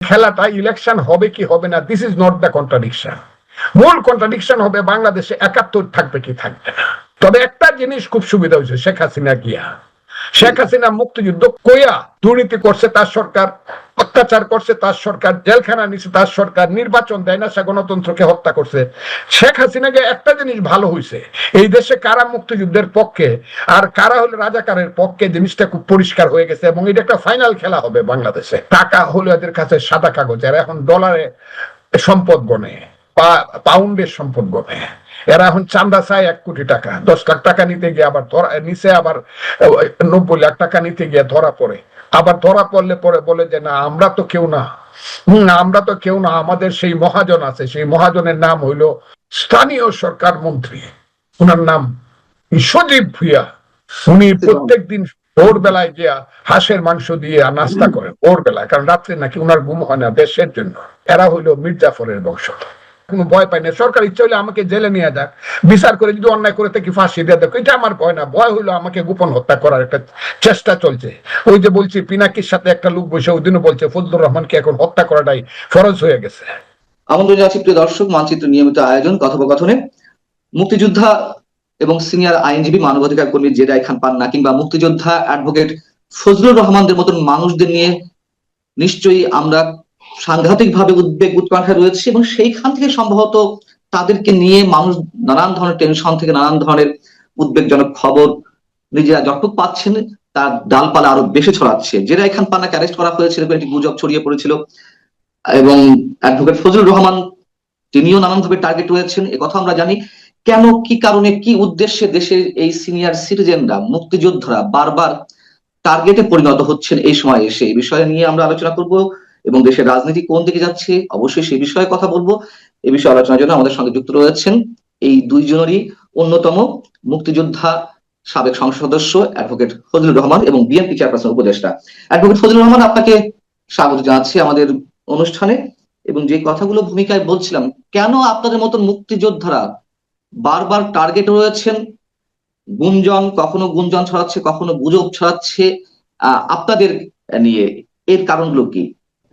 খেলাটা ইলেকশন হবে কি হবে না, this is not the contradiction. মূল কন্ট্রাডিকশন হবে বাংলাদেশে ৭১ থাকবে কি থাকবে না। তবে একটা জিনিস খুব সুবিধা হয়েছে, শেখ হাসিনা গিয়া, শেখ হাসিনা মুক্তিযুদ্ধ কইয়া দুর্নীতি করছে তার সরকার, অত্যাচার করছে তার সরকার, জেলখানা নিচ্ছে তার সরকার, নির্বাচন দেয় না, সে গণতন্ত্রকে হত্যা করছে। শেখ হাসিনাকে একটা জিনিস ভালো হয়েছে, এই দেশে কারা মুক্তিযুদ্ধের পক্ষে আর কারা হলে রাজাকারের পক্ষে, জিনিসটা খুব পরিষ্কার হয়ে গেছে। এবং এটা একটা ফাইনাল খেলা হবে বাংলাদেশে। টাকা হলো এদের কাছে সাদা কাগজ, আর এখন ডলারে সম্পদ গণে, পাউন্ডের সম্পদ গণে। এরা এখন চান্দা চায় ১ কোটি টাকা, ১০ লাখ টাকা নিতে গিয়ে আবার নিচে, আবার ৯০ লাখ টাকা নিতে গিয়ে ধরা পড়ে। আবার ধরা পড়লে পরে বলে যে না আমরা তো কেউ না, আমরা তো কেউ না, আমাদের সেই মহাজন আছে, সেই মহাজনের নাম হইল স্থানীয় সরকার মন্ত্রী, ওনার নাম সজীব ভুইয়া। উনি প্রত্যেক দিন ভোর বেলায় গিয়া হাঁসের মাংস দিয়ে নাস্তা করেন ভোর বেলায়, কারণ রাত্রে নাকি উনার ঘুম হয় না দেশের জন্য। এরা হইল মির্জাফরের বংশধর। কোনো ভয় পাই না, সরকার ইচ্ছা হইলে আমাকে জেলে নিয়ে যাক, বিচার করে যদি অন্যায় করে থাকি ফাঁসি দিয়ে দেখ, এটা আমার ভয় না। ভয় হইলো আমাকে গোপন হত্যা করার একটা চেষ্টা চলছে। ওই যে বলছি পিনাকির সাথে একটা লোক বসে ওই দিনও বলছে ফজলুর রহমানকে এখন হত্যা করাটাই ফরজ হয়ে গেছে। আমন্ত্রণ জানাচ্ছি প্রিয় দর্শক, মানচিত্র নিয়মিত আয়োজন কথোপকথনে মুক্তিযোদ্ধা এবং সিনিয়র আইনজীবী মানবাধিকার কর্মী জেরাই খান পান্না কিংবা মুক্তিযোদ্ধা অ্যাডভোকেট ফজলুর রহমানদের মতন মানুষদের নিয়ে নিশ্চয়ই আমরা সাংঘাতিকভাবে উদ্বেগ উৎকণ্ঠা রয়েছে, এবং সেইখান থেকে সম্ভবত তাদেরকে নিয়ে মানুষ নানান ধরনের টেনশন থেকে নানান ধরনের উদ্বেগজনক খবর নিজেরা যতটুকু পাচ্ছেন তার ডালপালা আরো বেশি ছড়াচ্ছে। জেরাই খান পান্নাকে অ্যারেস্ট করা হয়েছিল, একটি গুজব ছড়িয়ে পড়েছিল, এবং অ্যাডভোকেট ফজলুর রহমান তিনিও নানানভাবে টার্গেট হয়েছেন, কথা আমরা জানি। কেন, কি কারণে, কি উদ্দেশ্যে দেশের এই সিনিয়র সিটিজেনরা, মুক্তিযোদ্ধারা বারবার টার্গেটে পরিণত হচ্ছেন এই সময় এসে, এই বিষয়ে নিয়ে আমরা আলোচনা করব। এবং দেশের রাজনীতি কোন দিকে যাচ্ছে অবশ্যই সেই বিষয়ে কথা বলবো। এই বিষয়ে আলোচনার জন্য আমাদের সঙ্গে যুক্ত রয়েছেন এই দুইজনেরই অন্যতম মুক্তিযোদ্ধা সাবেক সংসদ সদস্য অ্যাডভোকেট ফজলুর রহমান এবং বিএনপি চেয়ারপারসন উপদেষ্টা অ্যাডভোকেট ফজলুর রহমান। আপনাকে স্বাগত জানাচ্ছি আমাদের অনুষ্ঠানে। এবং যে কথাগুলো ভূমিকায় বলছিলাম, কেন আপনাদের মতন মুক্তিযোদ্ধারা বারবার টার্গেট রয়েছেন, গুঞ্জন, কখনো গুঞ্জন ছড়াচ্ছে, কখনো গুজব ছড়াচ্ছে আপনাদের নিয়ে, এর কারণগুলো কি?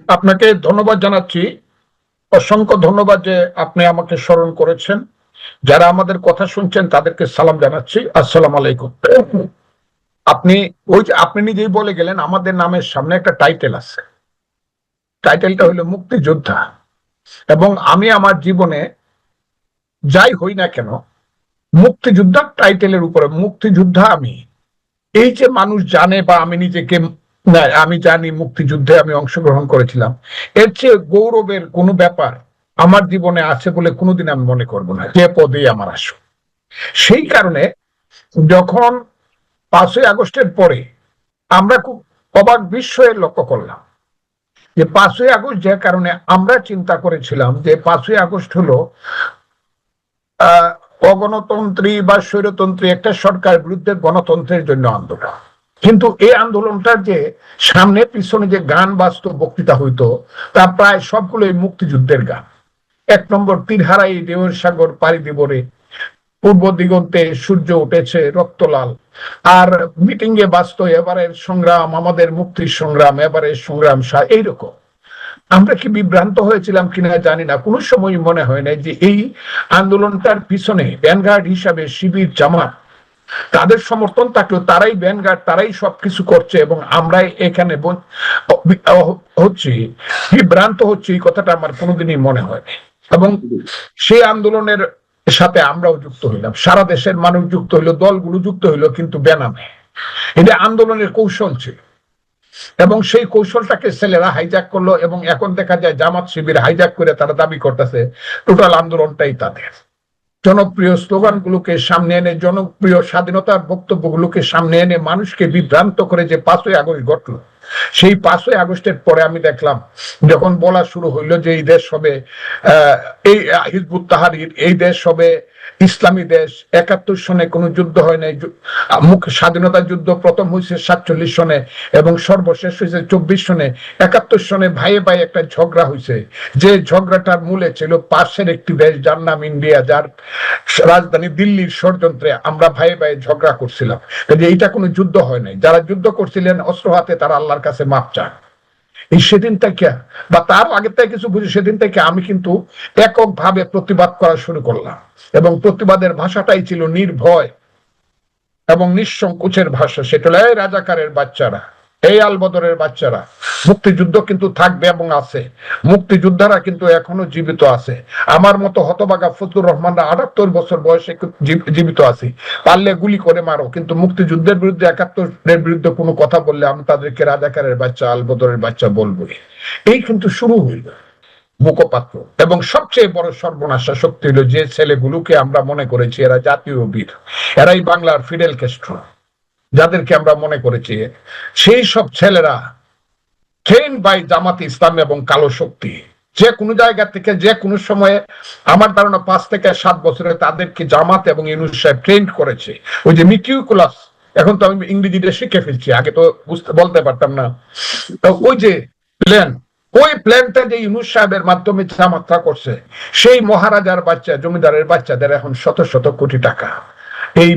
আপনাকে ধন্যবাদ জানাচ্ছি, অসংখ্য ধন্যবাদ যে আপনি আমাকে স্মরণ করেছেন। যারা আমাদের কথা শুনছেন তাদেরকে সালাম জানাচ্ছি, আসসালামু আলাইকুম। আপনি নিজেই বলে গেলেন আমাদের নামের সামনে একটা টাইটেল আছে, টাইটেলটা হলো মুক্তিযোদ্ধা। এবং আমি আমার জীবনে যাই হই না কেন মুক্তিযোদ্ধা টাইটেলের উপরে মুক্তিযোদ্ধা আমি, এই যে মানুষ জানে বা আমি নিজেকে আমি জানি মুক্তিযুদ্ধে আমি অংশগ্রহণ করেছিলাম, এর চেয়ে গৌরবের কোনো ব্যাপার আমার জীবনে আছে বলে কোনোদিন আমি মনে করব না, যে পদেই আমার আসুক। সেই কারণে যখন ৫ই আগস্টের পরে আমরা খুব অবাক বিস্ময়ে লক্ষ্য করলাম যে ৫ই আগস্ট, যে কারণে আমরা চিন্তা করেছিলাম যে ৫ই আগস্ট হলো অগণতন্ত্রী বা স্বৈরতন্ত্রী একটা সরকার বিরুদ্ধে গণতন্ত্রের জন্য আন্দোলন, কিন্তু এই আন্দোলনটার যে সামনে পিছনে যে গান বাজতো, বক্তৃতা হইতো, তা প্রায় সবগুলোই মুক্তিযুদ্ধের গান। ১ নম্বর তীর হারাই ঢেউয়ের সাগর পাড়ি দিব রে, পূর্ব দিগন্তে সূর্য উঠেছে রক্তলাল। আর মিটিং এ বাজতো এবারের সংগ্রাম আমাদের মুক্তির সংগ্রাম, এবারের সংগ্রাম এইরকম। আমরা কি বিভ্রান্ত হয়েছিলাম কিনা জানি না, কোনো সময় মনে হয় না যে এই আন্দোলনটার পিছনে ভ্যানগার্ড হিসাবে শিবির, জামাত, তাদের সমর্থন থাকলেও তারাই ভ্যানগার্ড, তারাই সবকিছু করছে এবং আমরাই এখানে হচ্ছি, বিভ্রান্ত হচ্ছে, এই কথাটা আমার কোনোদিনই মনে হয়নি। এবং সেই আন্দোলনের সাথে আমরাও যুক্ত হইলাম, সারা দেশের মানুষ যুক্ত হইলো, দলগুলো যুক্ত হইলো, কিন্তু বেনামে। এটা আন্দোলনের কৌশল ছিল এবং সেই কৌশলটাকে ছেলেরা হাইজ্যাক করলো, এবং এখন দেখা যায় জামাত শিবির হাইজ্যাক করে তারা দাবি করতেছে টোটাল আন্দোলনটাই তাদের। জনপ্রিয় স্লোগানগুলোকে সামনে এনে, জনপ্রিয় স্বাধীনতার বক্তব্যগুলোকে সামনে এনে মানুষকে বিভ্রান্ত করে যে ৫ই আগস্ট ঘটলো, সেই ৫ই আগস্টের পরে আমি দেখলাম যখন বলা শুরু হইলো যে এই দেশ হবে এই হিজবুত তাহরীর, এই দেশ হবে ইসলামী দেশ। ৭১ সনে কোনো যুদ্ধ হয় নাই, স্বাধীনতা যুদ্ধ প্রথম হয়েছে ৪৭ সনে এবং সর্বশেষ হয়েছে ২৪ সনে। ৭১ সনে ভাইয়ে ভাই একটা ঝগড়া হয়েছে, যে ঝগড়াটার মূলে ছিল পাশের একটি দেশ যার নাম ইন্ডিয়া, যার রাজধানী দিল্লির ষড়যন্ত্রে আমরা ভাইয়ে ভাইয়ে ঝগড়া করছিলাম। এইটা কোনো যুদ্ধ হয় নাই, যারা যুদ্ধ করছিলেন অস্ত্র হাতে তারা আল্লাহর কাছে মাপ চান। এই সেদিন থেকে বা তার আগের থেকে কিছু বুঝি, সেদিন থেকে আমি কিন্তু এককভাবে প্রতিবাদ করা শুরু করলাম, এবং প্রতিবাদের ভাষাটাই ছিল নির্ভয় এবং নিঃসংকোচের ভাষা। সেটা হলো, এই রাজাকারের বাচ্চারা, এই আলবদরের বাচ্চারা, মুক্তিযুদ্ধ কিন্তু থাকবে এবং আছে, মুক্তিযোদ্ধারা কিন্তু এখনো জীবিত আছে। আমার মতো হতবাগা ফজলুর রহমানরা 78 বছর বয়সে জীবিত আছি, পারলে গুলি করে মারো, কিন্তু মুক্তিযুদ্ধের বিরুদ্ধে, 71-এর বিরুদ্ধে কোনো কথা বললে আমি তাদেরকে রাজাকারের বাচ্চা, আলবদরের বাচ্চা বলবোই। এই কিন্তু শুরু হইল মুখপাত্র। এবং সবচেয়ে বড় সর্বনাশা শক্তি হলো যে ছেলেগুলোকে আমরা মনে করেছি এরা জাতীয় বীর, এরাই বাংলার ফিডেল ক্যাস্ট্রো, যাদেরকে আমরা মনে করেছি, সেই সব ছেলেরা ট্রেন বাই জামাত ইসলাম এবং কালো শক্তি, যে কোনো জায়গা থেকে যে কোনো সময়ে, আমার ধারণা 5 থেকে 7 বছরে তাদেরকে জামাত এবং ইউনূস সাহেব ট্রেন করেছে। ওই যে মিটিকুলাস, এখন তো আমি ইংরেজিতে শিখে ফেলছি, আগে তো বলতে পারতাম না। তো ওই যে প্ল্যান, ওই প্ল্যানটা যে ইউনূস সাহেবের মাধ্যমে জামাতরা করছে, সেই মহারাজার বাচ্চা, জমিদারের বাচ্চাদের এখন শত শত কোটি টাকা। এই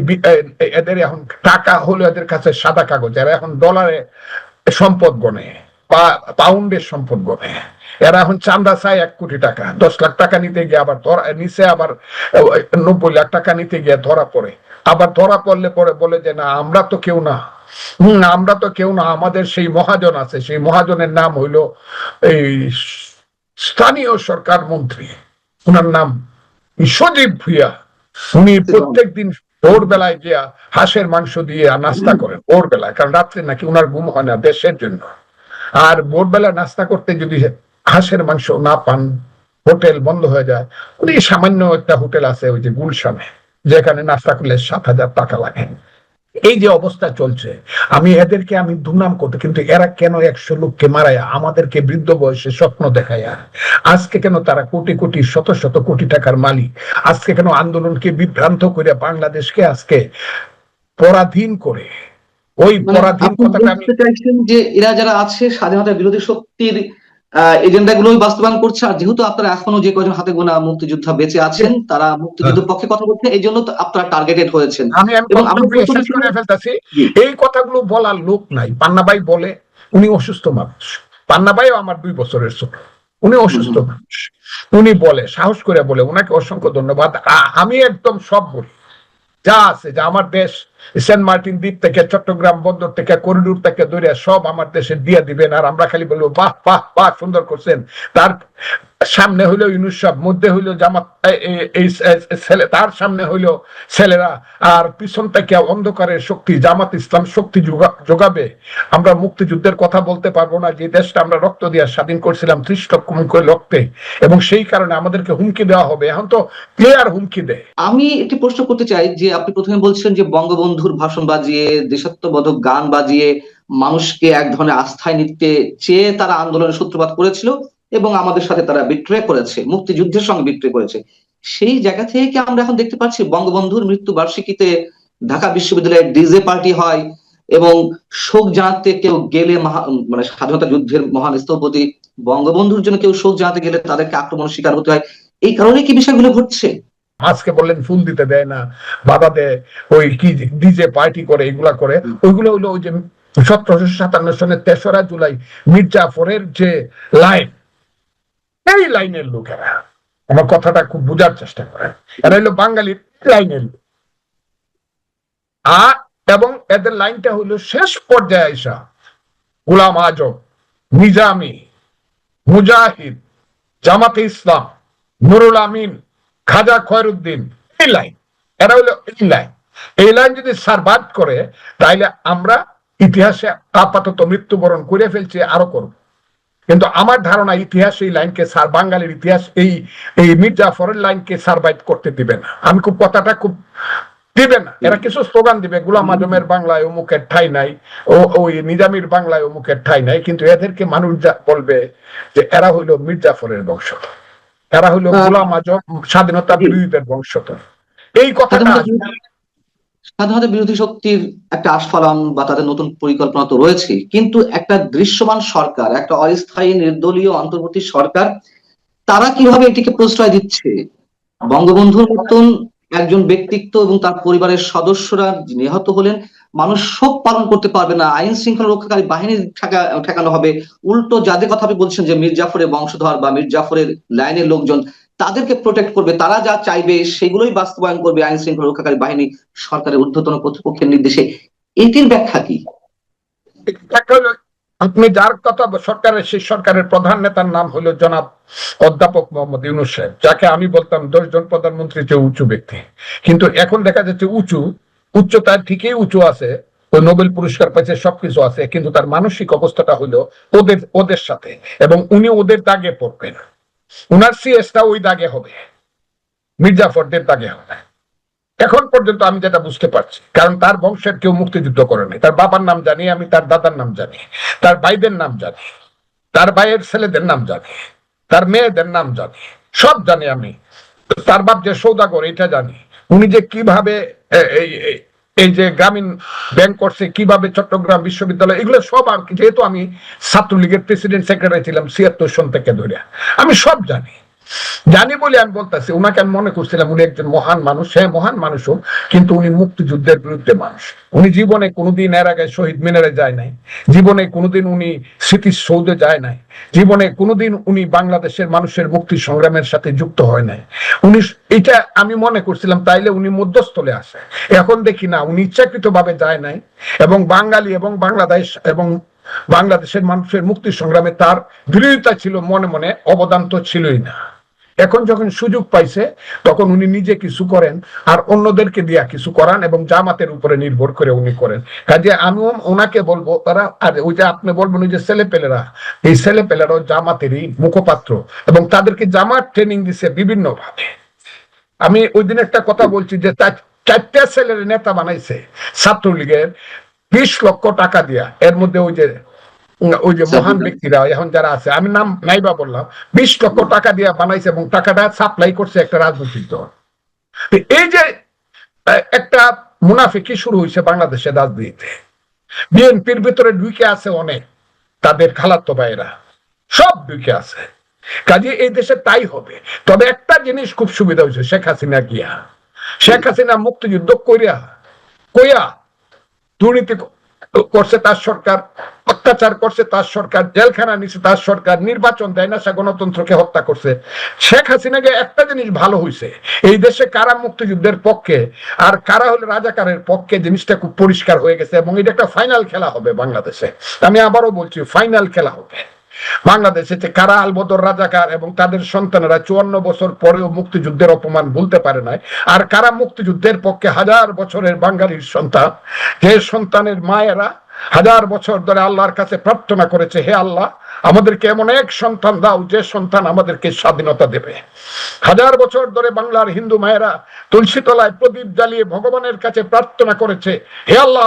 এদের এখন টাকা হলো এদের কাছে সাদা কাগজ, এরা এখন ডলারে সম্পদ গণে বা পাউন্ডের সম্পদ গণে। এরা এখন চান্দা চায় 1 কোটি টাকা, 10 লাখ টাকা নিতে গিয়ে আবার নিচে, আবার 90 লাখ টাকা নিতে গিয়ে ধরা পড়ে। আবার ধরা পড়লে পরে বলে যে না, আমরা তো কেউ না, আমরা তো কেউ না, আমাদের সেই মহাজন আছে, সেই মহাজনের নাম হইলো এই স্থানীয় সরকার মন্ত্রী, ওনার নাম সজীব ভুইয়া। উনি প্রত্যেক দিন ভোরবেলায় গিয়া হাঁসের মাংস দিয়ে নাস্তা করেন, ভোরবেলায়, কারণ রাত্রে নাকি উনার ঘুম হয় না দেশের জন্য। আর ভোরবেলা নাস্তা করতে যদি হাঁসের মাংস না পান, হোটেল বন্ধ হয়ে যায়। উনি সামান্য একটা হোটেল আছে ওই যে গুলশানে, যেখানে নাস্তা করলে 7,000 টাকা লাগে। এই যে অবস্থা চলছে, আমি এদেরকে আমি দুর্নাম করতে, কিন্তু এরা কেন 100 লোককে মারায়, আমাদেরকে বৃদ্ধ বয়সে স্বপ্ন দেখায়, আজকে কেন তারা কোটি কোটি শত শত কোটি টাকার মালিক, আজকে কেন আন্দোলনকে বিভ্রান্ত করে বাংলাদেশকে আজকে পরাধীন করে, ওই পরাধীন কথাটা আমি চাইছেন যে এরা যারা আছে স্বাধীনতা বিরোধী শক্তির এজেন্ডা গুলোই বাস্তবায়ন করছে, আর যেহেতু আপনারা এখনো যে কজন হাতে গোনা মুক্তিযোদ্ধা বেঁচে আছেন তারা মুক্তিযুদ্ধের পক্ষে কথা বলছে, এই জন্য তো আপনারা টার্গেটেড হয়েছেন। এবং শেষ করে ফেলতেছি, এই কথাগুলো বলার লোক নাই। পান্না ভাই বলে, উনি অসুস্থ মানুষ, পান্না ভাইও আমার 2 বছরের ছোট, উনি অসুস্থ মানুষ, উনি বলে, সাহস করে বলে, ওনাকে অসংখ্য ধন্যবাদ। আমি একদম সব বলি যা আছে, যে আমার দেশ সেন্ট মার্টিন দ্বীপ থেকে, চট্টগ্রাম বন্দর থেকে, করিডোর থেকে ধরে সব আমার দেশে দিয়ে দিবেন, আর আমরা খালি বলবো বাহ বাহ বাহ, সুন্দর করছেন। তার সামনে হইলো ইউনূস সাহেব, মধ্যে হইলো জামাত, এই ছেলে, তার সামনে হইলো ছেলেরা, আর পিছন থেকে অন্ধকারের শক্তি জামাত ইসলাম শক্তি যোগাবে। আমরা মুক্তিযুদ্ধের কথা বলতে পারবো না, যে দেশটা আমরা রক্ত দিয়ে স্বাধীন করছিলাম 30 লক্ষ রক্তে, এবং সেই কারণে আমাদেরকে হুমকি দেওয়া হবে। এখন তো ক্লিয়ার হুমকি দেয়। আমি একটি প্রশ্ন করতে চাই, যে আপনি প্রথমে বলছেন যে বঙ্গবন্ধুর ভাষণ বাজিয়ে, দেশাত্মবোধক গান বাজিয়ে মানুষকে এক ধরনের আস্থায় নিতে চেয়ে তারা আন্দোলনের সূত্রপাত করেছিল, এবং আমাদের সাথে তারা বিট্রে করেছে, মুক্তিযুদ্ধের সঙ্গে বিট্রে করেছে। সেই জায়গা থেকে আমরা এখন দেখতে পাচ্ছি বঙ্গবন্ধুর মৃত্যু বার্ষিকীতে ঢাকা বিশ্ববিদ্যালয়ে ডিজে পার্টি হয়, এবং শোক জানাতে কেউ গেলে, মানে স্বাধীনতা যুদ্ধের মহান স্থপতি বঙ্গবন্ধুর জন্য কেউ শোক জানাতে গেলে তাদেরকে আক্রমণের শিকার হতে হয়। এই কারণে কি বিষয়গুলো ঘটছে? আজকে বললেন ফুল দিতে দেয় না, বাধা দেয়, ওই কি ডিজে পার্টি করে, এগুলা করে, ওইগুলো হলো ওই যে 1757 সনের 3রা জুলাই মির্জাফরের যে লাইন, এই লাইনের লোকেরা, আমার কথাটা খুব বোঝার চেষ্টা করেন, এরা হলো বাঙালির লাইনের লোক। এবং এদের লাইনটা হইলো শেষ পর্যায়ে আইসা গোলাম আজম, নিজামী, মুজাহিদ, জামাতে ইসলাম, নুরুল আমিন, খাজা খয়রুদ্দিন, এই লাইন, এরা হইলো এই লাইন। এই লাইন যদি সার্ভাইভ করে, তাইলে আমরা ইতিহাসে আপাতত মৃত্যুবরণ করে ফেলছি, আরো করব। কিন্তু আমার ধারণা ইতিহাস এই লাইনকে, বাঙালির ইতিহাস এই মির্জাফরের লাইনকে সার্ভাইভ করতে দিবে না। আমি খুব কথাটা খুব দিবে না। এরা কিছু স্লোগান দিবে, গোলাম আজমের বাংলায় অমুকের ঠাই নাই, ওই নিজামীর বাংলায় অমুকের ঠাই নাই, কিন্তু এদেরকে মানুষ বলবে যে এরা হইলো মির্জাফরের বংশধর, এরা হইলো গোলাম আজম স্বাধীনতা বিরোধীদের বংশধর। এই কথাটা স্বাধীনতা বিরোধী শক্তির একটা আস্ফালন বা তাদের নতুন পরিকল্পনা তো রয়েছে, কিন্তু একটা দৃশ্যমান সরকার, একটা অস্থায়ী নির্দলীয় অন্তর্বর্তী সরকার, তারা কিভাবে এটিকে প্রশ্রয় দিচ্ছে? বঙ্গবন্ধুর মতন একজন ব্যক্তিত্ব এবং তার পরিবারের সদস্যরা নিহত হলেন, মানুষ শোক পালন করতে পারবে না, আইন শৃঙ্খলা রক্ষাকারী বাহিনী ঠেকানো হবে, উল্টো যাদের কথা আপনি বলছেন যে মীর জাফরের বংশধর বা মীর জাফরের লাইনের লোকজন, তাদেরকে প্রোটেক্ট করবে, তারা যা চাইবে সেগুলোই বাস্তবায়ন করবে আইন শৃঙ্খলা রক্ষাকারী বাহিনী সরকারের ঊর্ধ্বতন কর্তৃপক্ষের নির্দেশে। এটির ব্যাখ্যা কি? একটা হলো, আপনি যার কথা সরকারের, সেই সরকারের প্রধান নেতার নাম হলো জনাব অধ্যাপক মোহাম্মদ ইউনূস সাহেব, যাকে আমি বলতাম 10 জন প্রধানমন্ত্রীর চেয়ে উঁচু ব্যক্তি। কিন্তু এখন দেখা যাচ্ছে উচ্চতার ঠিকই উঁচু আছে, ওই নোবেল পুরস্কার পাইছে, সবকিছু আছে, কিন্তু তার মানসিক অবস্থাটা হলো ওদের সাথে, এবং উনি ওদের দাগে পড়বেন। উনার সিএসটা ওই দাগে হবে, মির্জাফরদের দাগে হবে। এখন পর্যন্ত আমি যেটা বুঝতে পারছি, কারণ তার বংশের কেউ মুক্তিযুদ্ধ করেনি। তার বাবার নাম জানি আমি, তার দাদার নাম জানি, তার ভাইদের নাম জানি, তার ভাইয়ের ছেলেদের নাম জানি, তার মেয়েদের নাম জানি, সব জানি আমি। তার বাপ যে সৌদাগর এটা জানি, উনি যে কিভাবে এই যে গ্রামীণ ব্যাংক করছে, কিভাবে চট্টগ্রাম বিশ্ববিদ্যালয়, এগুলো সব, যেহেতু আমি ছাত্রলীগের প্রেসিডেন্ট সেক্রেটারি ছিলাম 76 সন থেকে ধরে, আমি সব জানি বলে আমি বলতেছি। উনাকে আমি মনে করছিলাম উনি একজন মহান মানুষ, হ্যাঁ মহান মানুষও, কিন্তু উনি মুক্তিযুদ্ধের বিরুদ্ধে মানুষ। উনি জীবনে কোনোদিন এর আগে শহীদ মিনারে যায় নাই, জীবনে কোনোদিন উনি স্মৃতিসৌধে যায় নাই, জীবনে কোনোদিন উনি বাংলাদেশের মানুষের মুক্তি সংগ্রামের সাথে যুক্ত হয় নাই। উনি, এটা আমি মনে করছিলাম তাইলে উনি মধ্যস্থলে আসে। এখন দেখি না, উনি ইচ্ছাকৃত ভাবে যায় নাই, এবং বাঙালি এবং বাংলাদেশ এবং বাংলাদেশের মানুষের মুক্তি সংগ্রামে তার বিরোধিতা ছিল, মনে মনে অবদান তো ছিলই না। এখন যখন সুযোগ পাইছে, তখন উনি নিজে কিছু করেন আর অন্যদেরকে দিয়া কিছু করান, এবং জামাতের উপরে নির্ভর করে উনি করেন। কাজে আমি ওনাকে বলবো, তারা, আর ওই যে আপনি বলবেন ওই যে ছেলেপেলেরা, এই ছেলেপেলেরাও জামাতেরই মুখপাত্র, এবং তাদেরকে জামাত ট্রেনিং দিছে বিভিন্ন ভাবে। আমি ওই দিন একটা কথা বলছি যে 4টা ছেলের নেতা বানাইছে ছাত্রলীগের 20 লক্ষ টাকা দিয়া। এর মধ্যে ওই যে মহান ব্যক্তিরা এখন যারা আছে, আমি নাম নাইবা বললাম, 20 লক্ষ টাকা দিয়ে বানাইছে, এবং টাকাটা সাপ্লাই করছে একটা রাজনৈতিক দল। এই যে একটা মুনাফিকি শুরু হয়েছে বাংলাদেশের রাজনীতিতে। বিএনপির ভিতরে ঢুকে আছে অনেক, তাদের খালাতো ভাইরা সব ঢুকে আছে। কাজে এই দেশে তাই হবে। তবে একটা জিনিস খুব সুবিধা হয়েছে, শেখ হাসিনা মুক্তিযুদ্ধ কইয়া দুর্নীতি করছে তার সরকার, অত্যাচার করছে তার সরকার, জেলখানা নিচ্ছে তার সরকার, নির্বাচন দেয় না, সে গণতন্ত্রকে হত্যা করছে। শেখ হাসিনাকে একটা জিনিস ভালো হয়েছে, এই দেশে কারা মুক্তিযুদ্ধের পক্ষে আর কারা হলে রাজাকারের পক্ষে, জিনিসটা খুব পরিষ্কার হয়ে গেছে, এবং এটা একটা ফাইনাল খেলা হবে বাংলাদেশে। আমি আবারও বলছি, ফাইনাল খেলা হবে বাংলাদেশে, যে কারা আলবদর রাজাকার এবং তাদের সন্তানেরা 54 বছর পরেও মুক্তিযুদ্ধের অপমান ভুলতে পারে নাই, আর কারা মুক্তিযুদ্ধের পক্ষে 1000 বছরের বাঙালির সন্তান, যে সন্তানের মায়েরা 1000 বছর ধরে আল্লাহর কাছে প্রার্থনা করেছে, হে আল্লাহ আমাদেরকে এমন এক সন্তান দাও যে সন্তান আমাদেরকে স্বাধীনতা দেবে। 1000 বছর ধরে বাংলার হিন্দু মায়েরা তুলসী তলায় প্রদীপ জ্বালিয়ে ভগবানের কাছে প্রার্থনা করেছে, হে আল্লাহ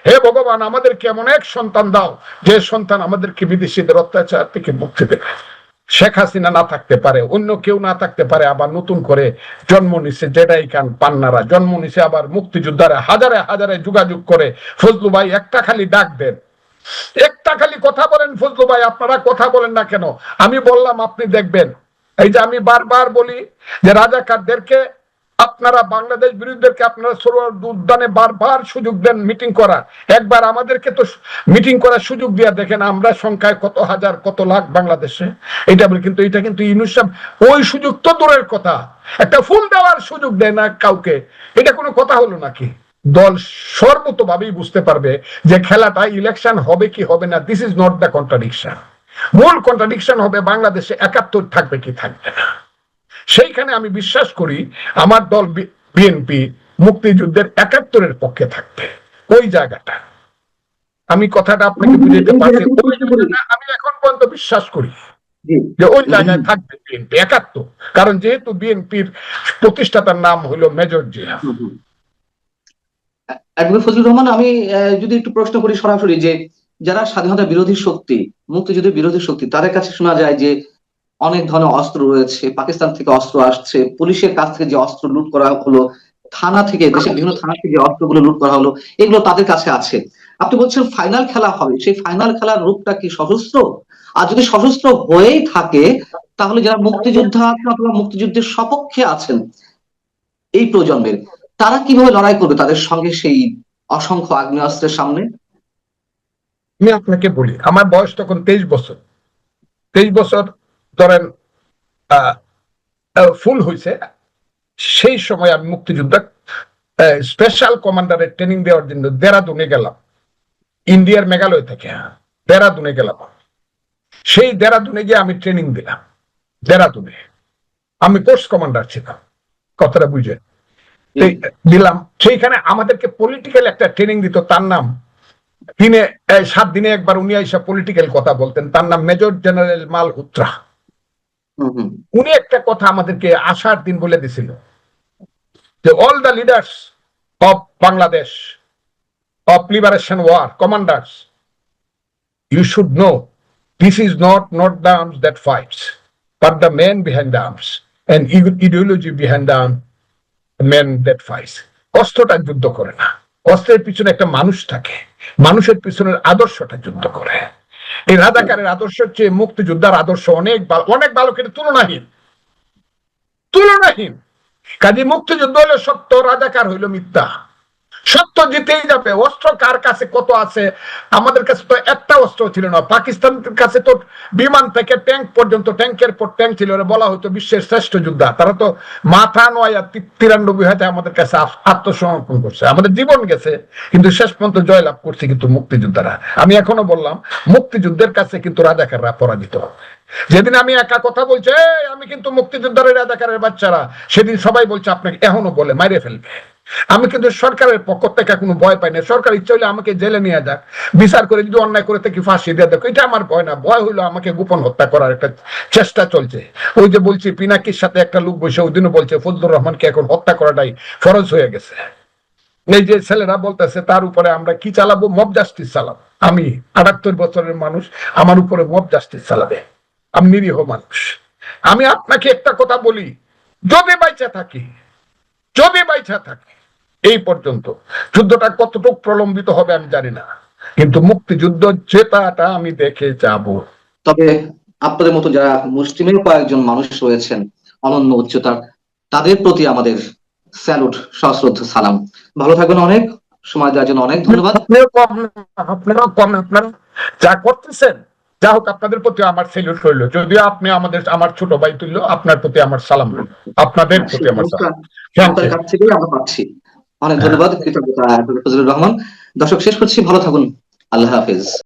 হে ভগবান আমাদেরকে এমন এক সন্তান দাও যে সন্তান আমাদেরকে বিদেশিদের অত্যাচার থেকে মুক্তি দেবে। শেখ হাসিনা না থাকতে পারে, অন্য কেউ না থাকতে পারে, আবার নতুন করে জন্ম নিছে জেডাই খান পান্নারা, জন্ম নিছে আবার মুক্তিযোদ্ধারা, হাজারে হাজারে যোগাযোগ করে। ফজলু ভাই একটা খালি ডাক দেন, একটা খালি কথা বলেন। ফজলু ভাই আপনারা কথা বলেন না কেন? আমি বললাম, আপনি দেখবেন, এই যে আমি বারবার বলি যে রাজাকারদেরকে আপনারা, বাংলাদেশ বিরোধীদেরকে আপনারা সরোয়ার উদ্যানে বারবার সুযোগ দেন মিটিং করা। একবার আমাদেরকে তো মিটিং করার সুযোগ দিয়ে দেখেন, আমরা সংখ্যায় কত হাজার কত লাখ বাংলাদেশে, এটা বলি। কিন্তু এটা কিন্তু ইউনূস সাহেব ওই সুযোগ তো দূরের কথা, একটা ফুল দেওয়ার সুযোগ দেয় না কাউকে। এটা কোনো কথা হলো নাকি? দল সর্বতভাবেই বুঝতে পারবে যে খেলাটা ইলেকশন হবে কি হবে না, this is not the contradiction. মূল কন্ট্রাডিকশন হবে বাংলাদেশে 71 থাকবে কি থাকবে না। সেইখানে আমি বিশ্বাস করি আমার দল বিএনপি মুক্তিযুদ্ধের 71-এর পক্ষে থাকবে। ওই জায়গাটা আমি কথাটা আপনাকে বুঝাতে পারছি, আমি এখন পর্যন্ত বিশ্বাস করি যে ওই জায়গায় থাকবে বিএনপি 71, কারণ যেহেতু বিএনপির প্রতিষ্ঠাতার নাম হলো মেজর জিয়া। অ্যাডভোকেট ফজলুর রহমান, আমি যদি একটু প্রশ্ন করি সরাসরি, যে যারা স্বাধীনতা বিরোধী শক্তি, মুক্তিযুদ্ধের বিরোধী শক্তি, তাদের কাছে শোনা যায় যে অনেক ধরনের অস্ত্র রয়েছে, পাকিস্তান থেকে অস্ত্র আসছে, পুলিশের কাছ থেকে যে অস্ত্র লুট করা হলো, থানা থেকে, দেশের বিভিন্ন থানা থেকে যে অস্ত্রগুলো লুট করা হলো, এগুলো তাদের কাছে আছে। আপনি বলছেন ফাইনাল খেলা হবে, সেই ফাইনাল খেলার রূপটা কি সশস্ত্র? আর যদি সশস্ত্র হয়েই থাকে, তাহলে যারা মুক্তিযোদ্ধা আছেন অথবা মুক্তিযুদ্ধের সপক্ষে আছেন, এই প্রজন্মের, তারা কিভাবে লড়াই করবে তাদের সঙ্গে সেই অসংখ্য আগ্নেয়াস্ত্রের সামনে? আমি আপনাকে বলি, আমার বয়স তখন 23 বছর। 23 বছর ধরেন ফুল হয়েছে। সেই সময় আমি মুক্তিযোদ্ধা স্পেশাল কমান্ডারের ট্রেনিং দেওয়ার জন্য দেরাদুনে গেলাম, ইন্ডিয়ার মেঘালয় থেকে দেরাদুনে গেলাম। সেই দেরাদুনে গিয়ে আমি ট্রেনিং দিলাম। দেরাদুনে আমি কোর্স কমান্ডার ছিলাম, কথাটা বুঝে দিলাম। সেইখানে আমাদেরকে পলিটিক্যাল একটা ট্রেনিং দিত, তার নাম 7 দিনে একবার উনি আইসা পলিটিক্যাল কথা বলতেন, তার নাম মেজর জেনারেল মালহোত্রা। উনি একটা কথা আমাদেরকে আসার দিন বলে দিছিল যে all the leaders of Bangladesh of liberation war commanders, you should know this is not the arms that fights, but the man behind the arms and ideology behind the man that fights. অস্ত্রটা যুদ্ধ করে না, অস্ত্রের পিছনে একটা মানুষ থাকে, মানুষের পিছনের আদর্শটা যুদ্ধ করে। এই রাজাকারের আদর্শ চেয়ে মুক্তিযোদ্ধার আদর্শ অনেক অনেক ভালো, কিন্তু তুলনাহীন। কাজে মুক্তিযুদ্ধ হলো সত্য, রাজাকার হইল মিথ্যা। সত্য জিতেই যাবে। অস্ত্র কার কাছে কত আছে? আমাদের কাছে তো একটা অস্ত্র ছিল না। পাকিস্তানের কাছে তো বিমান থেকে ট্যাঙ্ক পর্যন্ত, ট্যাঙ্কের পর ট্যাঙ্ক ছিল, বলা হতো বিশ্বের শ্রেষ্ঠ যোদ্ধা। তারা তো মাথা নয় 93 হয়তো আমাদের কাছে আত্মসমর্পণ করছে, আমাদের জীবন গেছে, কিন্তু শেষ পর্যন্ত জয়লাভ করছে কিন্তু মুক্তিযোদ্ধারা। আমি এখনো বললাম, মুক্তিযুদ্ধের কাছে কিন্তু রাজাকাররা পরাজিত। যেদিন আমি একা কথা বলছি আমি কিন্তু মুক্তিযোদ্ধারের রাজাকারের বাচ্চারা, সেদিন সবাই বলছে আপনাকে এখনো বলে মাইরে ফেলবে। আমি কিন্তু সরকারের পক্ষ থেকে কোনো ভয় পাই না। সরকার ইচ্ছা হইলে আমাকে জেলে নিয়ে যাক, বিচার করে যদি অন্যায় করে থেকে ফাঁসি দিয়ে দেখো, এটা আমার ভয় না। ভয় হইলো আমাকে গোপন হত্যা করার একটা চেষ্টা চলছে। ওই যে বলছি পিনাকির সাথে একটা লোক বসে ওই দিনও বলছে ফজলুর রহমানকে এখন হত্যা করাটাই ফরজ হয়ে গেছে। এই যে ছেলেরা বলতেছে তার উপরে আমরা কি চালাবো, মব জাস্টিস চালাবো। আমি 78 বছরের মানুষ, আমার উপরে মব জাস্টিস চালাবে? আমি নিরীহ মানুষ। আমি আপনাকে একটা কথা বলি, যদি বাইচা থাকি এই পর্যন্ত যুদ্ধটা কতটুকু প্রলম্বিত হবে আমি জানি না, কিন্তু মুক্তিযুদ্ধ জেতাটা আমি দেখে যাব। তবে আপনাদের মতো যারা মুসলিমের কয়েকজন মানুষ রয়েছেন অনন্য উচ্চতার, তাদের প্রতি আমাদের স্যালুট, সশ্রদ্ধ সালাম। ভালো থাকবেন, অনেক সময় দেওয়ার জন্য অনেক ধন্যবাদ। আপনারা যা করতেছেন, যা হোক, আপনাদের প্রতি আমার স্যালুট রইল। যদিও আপনি আমার ছোট ভাই তুল্য, আপনার প্রতি আমার সালাম রইল, আপনাদের প্রতি আমার সালাম। আপনার কাছ থেকে আমরা পাচ্ছি। অনেক ধন্যবাদ, কৃতজ্ঞতা ফজলুর রহমান। দর্শক, শেষ করছি, ভালো থাকুন, আল্লাহ হাফেজ।